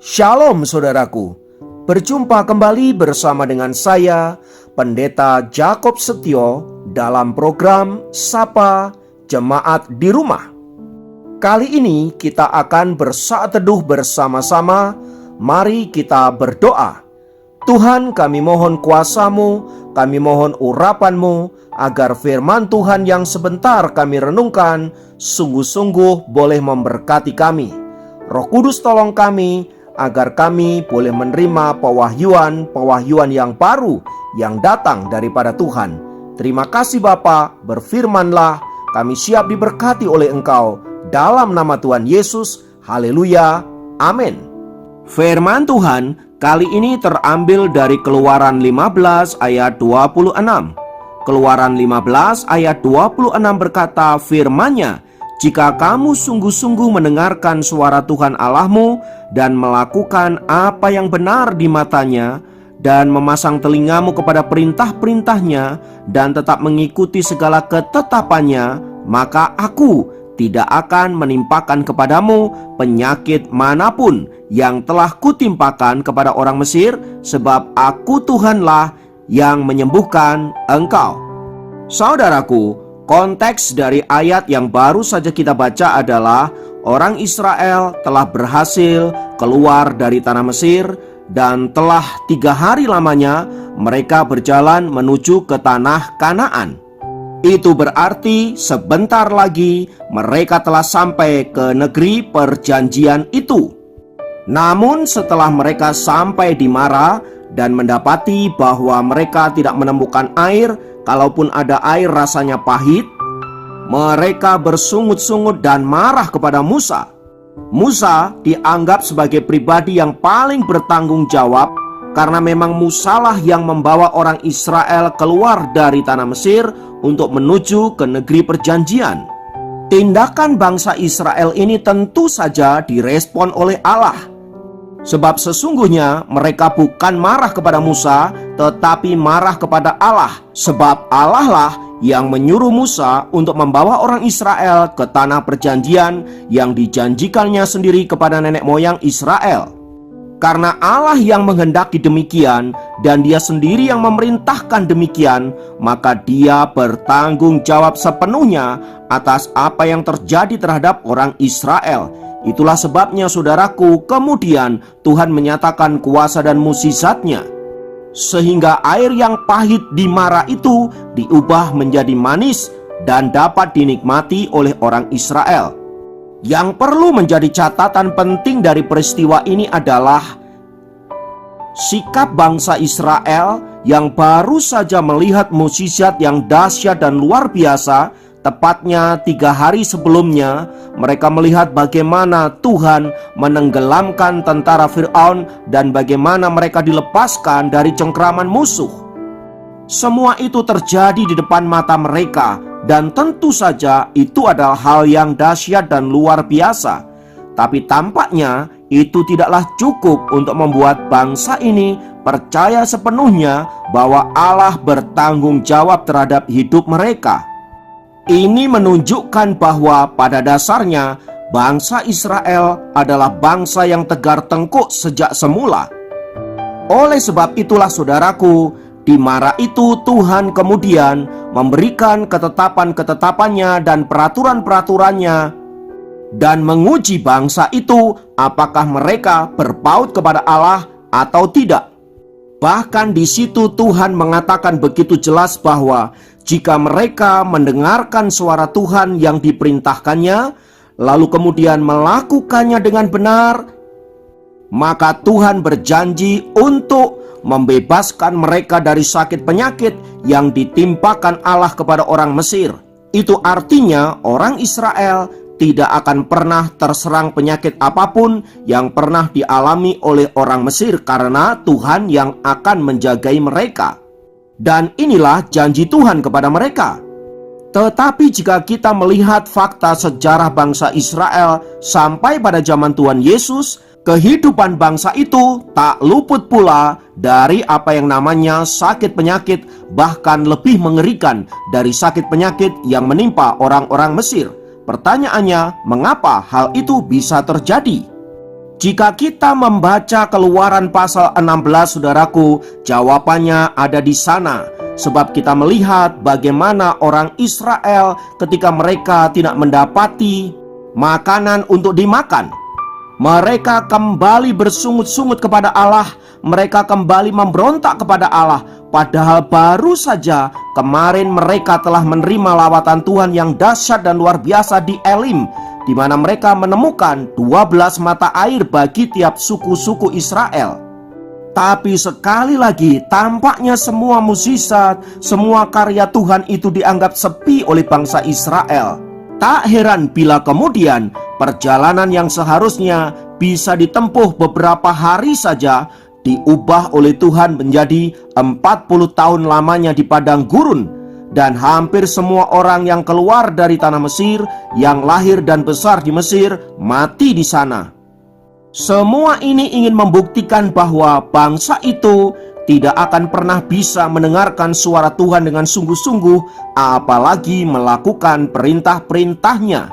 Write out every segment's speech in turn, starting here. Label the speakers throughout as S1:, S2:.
S1: Shalom saudaraku, berjumpa kembali bersama dengan saya, Pendeta Jakob Setio dalam program Sapa Jemaat di Rumah. Kali ini kita akan bersaat teduh bersama-sama. Mari kita berdoa. Tuhan, kami mohon kuasa-Mu, kami mohon urapan-Mu, agar firman Tuhan yang sebentar kami renungkan sungguh-sungguh boleh memberkati kami. Roh Kudus tolong kami, agar kami boleh menerima pewahyuan yang baru yang datang daripada Tuhan. Terima kasih Bapa, berfirmanlah, kami siap diberkati oleh Engkau. Dalam nama Tuhan Yesus, haleluya, amin. Firman Tuhan kali ini terambil dari Keluaran 15 ayat 26. Keluaran 15 ayat 26 berkata firman-Nya, "Jika kamu sungguh-sungguh mendengarkan suara Tuhan Allahmu dan melakukan apa yang benar di matanya, dan memasang telingamu kepada perintah-perintahnya dan tetap mengikuti segala ketetapannya, maka Aku tidak akan menimpakan kepadamu penyakit manapun yang telah kutimpakan kepada orang Mesir, sebab Aku Tuhanlah yang menyembuhkan engkau." Saudaraku, konteks dari ayat yang baru saja kita baca adalah orang Israel telah berhasil keluar dari tanah Mesir, dan telah 3 hari lamanya mereka berjalan menuju ke tanah Kanaan. Itu berarti sebentar lagi mereka telah sampai ke negeri perjanjian itu. Namun setelah mereka sampai di Mara dan mendapati bahwa mereka tidak menemukan air, kalaupun ada air rasanya pahit, mereka bersungut-sungut dan marah kepada Musa. Musa dianggap sebagai pribadi yang paling bertanggung jawab, karena memang Musalah yang membawa orang Israel keluar dari tanah Mesir untuk menuju ke negeri perjanjian. Tindakan bangsa Israel ini tentu saja direspon oleh Allah. Sebab sesungguhnya mereka bukan marah kepada Musa, tetapi marah kepada Allah. Sebab Allah lah yang menyuruh Musa untuk membawa orang Israel ke tanah perjanjian yang dijanjikannya sendiri kepada nenek moyang Israel. Karena Allah yang menghendaki demikian dan Dia sendiri yang memerintahkan demikian, maka Dia bertanggung jawab sepenuhnya atas apa yang terjadi terhadap orang Israel. Itulah sebabnya saudaraku, kemudian Tuhan menyatakan kuasa dan mukjizat-Nya, sehingga air yang pahit di Mara itu diubah menjadi manis dan dapat dinikmati oleh orang Israel. Yang perlu menjadi catatan penting dari peristiwa ini adalah sikap bangsa Israel yang baru saja melihat mukjizat yang dahsyat dan luar biasa. Tepatnya 3 hari sebelumnya, mereka melihat bagaimana Tuhan menenggelamkan tentara Firaun dan bagaimana mereka dilepaskan dari cengkraman musuh. Semua itu terjadi di depan mata mereka, dan tentu saja itu adalah hal yang dahsyat dan luar biasa. Tapi tampaknya itu tidaklah cukup untuk membuat bangsa ini percaya sepenuhnya bahwa Allah bertanggung jawab terhadap hidup mereka. Ini menunjukkan bahwa pada dasarnya bangsa Israel adalah bangsa yang tegar tengkuk sejak semula. Oleh sebab itulah saudaraku, di Mara itu Tuhan kemudian memberikan ketetapan-ketetapannya dan peraturan-peraturannya, dan menguji bangsa itu apakah mereka berpaut kepada Allah atau tidak. Bahkan di situ Tuhan mengatakan begitu jelas bahwa jika mereka mendengarkan suara Tuhan yang diperintahkannya, lalu kemudian melakukannya dengan benar, maka Tuhan berjanji untuk membebaskan mereka dari sakit penyakit yang ditimpakan Allah kepada orang Mesir. Itu artinya orang Israel tidak akan pernah terserang penyakit apapun yang pernah dialami oleh orang Mesir, karena Tuhan yang akan menjagai mereka. Dan inilah janji Tuhan kepada mereka. Tetapi jika kita melihat fakta sejarah bangsa Israel sampai pada zaman Tuhan Yesus, kehidupan bangsa itu tak luput pula dari apa yang namanya sakit penyakit, bahkan lebih mengerikan dari sakit penyakit yang menimpa orang-orang Mesir. Pertanyaannya, mengapa hal itu bisa terjadi? Jika kita membaca Keluaran pasal 16, saudaraku, jawabannya ada di sana. Sebab kita melihat bagaimana orang Israel ketika mereka tidak mendapati makanan untuk dimakan, mereka kembali bersungut-sungut kepada Allah. Mereka kembali memberontak kepada Allah. Padahal baru saja kemarin mereka telah menerima lawatan Tuhan yang dahsyat dan luar biasa di Elim, di mana mereka menemukan 12 mata air bagi tiap suku-suku Israel. Tapi sekali lagi tampaknya semua mukjizat, semua karya Tuhan itu dianggap sepi oleh bangsa Israel. Tak heran bila kemudian perjalanan yang seharusnya bisa ditempuh beberapa hari saja diubah oleh Tuhan menjadi 40 tahun lamanya di padang gurun. Dan hampir semua orang yang keluar dari tanah Mesir, yang lahir dan besar di Mesir, mati di sana. Semua ini ingin membuktikan bahwa bangsa itu tidak akan pernah bisa mendengarkan suara Tuhan dengan sungguh-sungguh, apalagi melakukan perintah-perintahnya.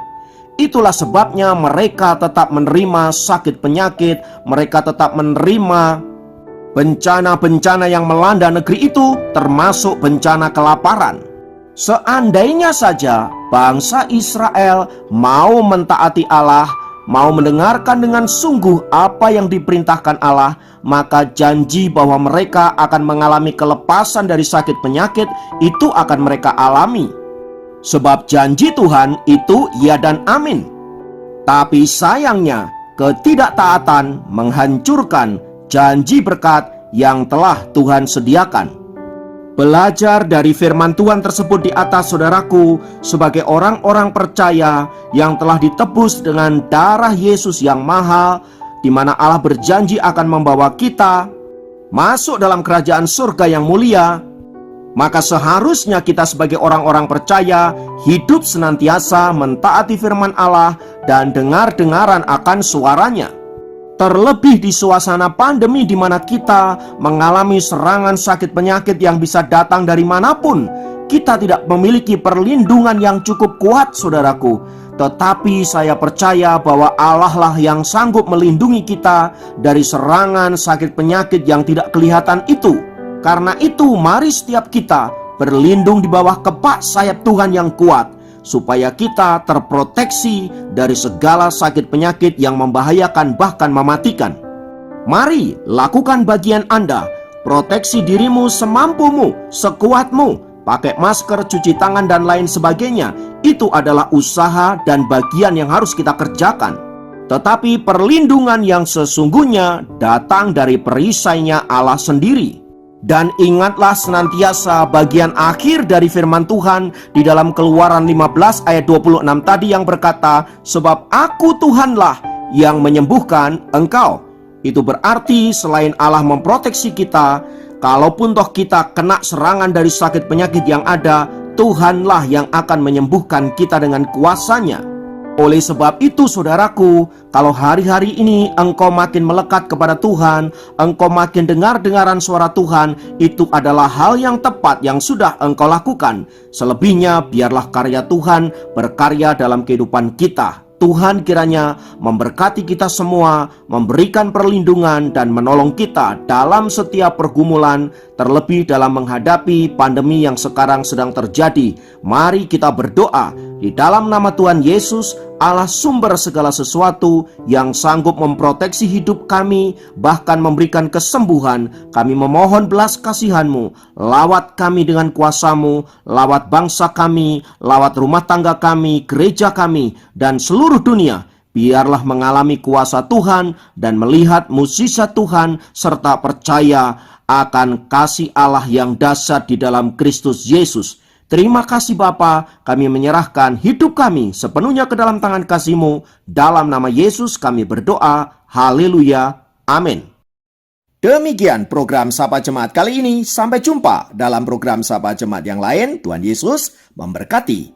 S1: Itulah sebabnya mereka tetap menerima sakit penyakit, mereka tetap menerima bencana-bencana yang melanda negeri itu, termasuk bencana kelaparan. Seandainya saja bangsa Israel mau mentaati Allah, mau mendengarkan dengan sungguh apa yang diperintahkan Allah, maka janji bahwa mereka akan mengalami kelepasan dari sakit penyakit itu akan mereka alami. Sebab janji Tuhan itu ya dan amin. Tapi sayangnya ketidaktaatan menghancurkan janji berkat yang telah Tuhan sediakan. Belajar dari firman Tuhan tersebut di atas, saudaraku, sebagai orang-orang percaya yang telah ditebus dengan darah Yesus yang mahal, di mana Allah berjanji akan membawa kita masuk dalam kerajaan surga yang mulia, maka seharusnya kita sebagai orang-orang percaya hidup senantiasa mentaati firman Allah dan dengar-dengaran akan suaranya. Terlebih di suasana pandemi di mana kita mengalami serangan sakit penyakit yang bisa datang dari manapun, kita tidak memiliki perlindungan yang cukup kuat, saudaraku. Tetapi saya percaya bahwa Allah lah yang sanggup melindungi kita dari serangan sakit penyakit yang tidak kelihatan itu. Karena itu mari setiap kita berlindung di bawah kepak sayap Tuhan yang kuat, supaya kita terproteksi dari segala sakit penyakit yang membahayakan bahkan mematikan. Mari lakukan bagian Anda, proteksi dirimu semampumu, sekuatmu, pakai masker, cuci tangan dan lain sebagainya. Itu adalah usaha dan bagian yang harus kita kerjakan. Tetapi perlindungan yang sesungguhnya datang dari perisainya Allah sendiri. Dan ingatlah senantiasa bagian akhir dari firman Tuhan di dalam Keluaran 15 ayat 26 tadi yang berkata, sebab aku Tuhanlah yang menyembuhkan engkau. Itu berarti selain Allah memproteksi kita, kalaupun toh kita kena serangan dari sakit penyakit yang ada, Tuhanlah yang akan menyembuhkan kita dengan kuasanya. Oleh sebab itu, saudaraku, kalau hari-hari ini engkau makin melekat kepada Tuhan, engkau makin dengar-dengaran suara Tuhan, itu adalah hal yang tepat yang sudah engkau lakukan. Selebihnya biarlah karya Tuhan berkarya dalam kehidupan kita. Tuhan kiranya memberkati kita semua, memberikan perlindungan dan menolong kita dalam setiap pergumulan, terlebih dalam menghadapi pandemi yang sekarang sedang terjadi. Mari kita berdoa di dalam nama Tuhan Yesus, Allah sumber segala sesuatu yang sanggup memproteksi hidup kami, bahkan memberikan kesembuhan. Kami memohon belas kasihan-Mu, lawat kami dengan kuasa-Mu, lawat bangsa kami, lawat rumah tangga kami, gereja kami, dan seluruh dunia. Biarlah mengalami kuasa Tuhan dan melihat mukjizat Tuhan, serta percaya akan kasih Allah yang dahsyat di dalam Kristus Yesus. Terima kasih Bapa, kami menyerahkan hidup kami sepenuhnya ke dalam tangan kasih-Mu. Dalam nama Yesus kami berdoa, haleluya, amin. Demikian program Sapa Jemaat kali ini. Sampai jumpa dalam program Sapa Jemaat yang lain. Tuhan Yesus memberkati.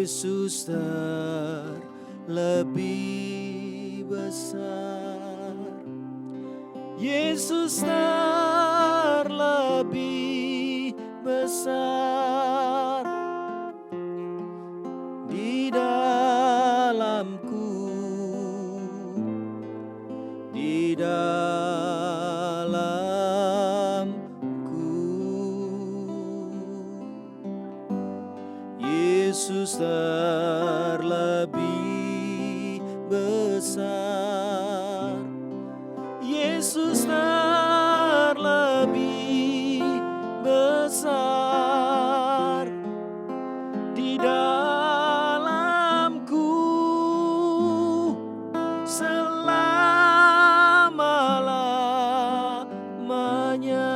S2: Yesus terlebih besar. Yesus terlebih besar di dalamku, di dalamku. Yesus terlebih besar. Yesus terlebih besar di dalamku selama-lamanya.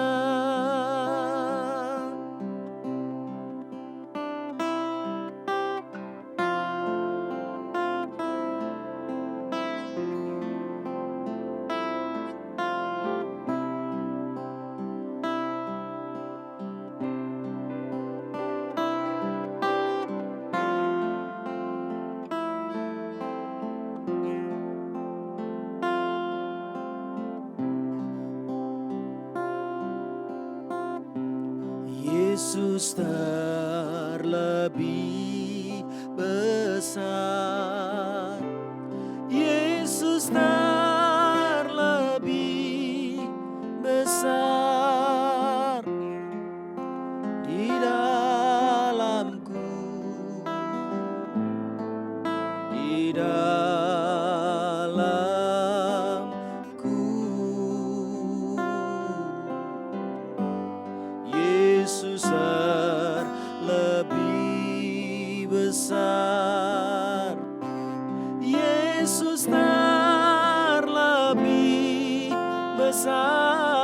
S2: Yesus terlebih besar. Yesus terlebih besar di dalamku, di dalamku. Yesus terlebih besar. Yesus terlebih besar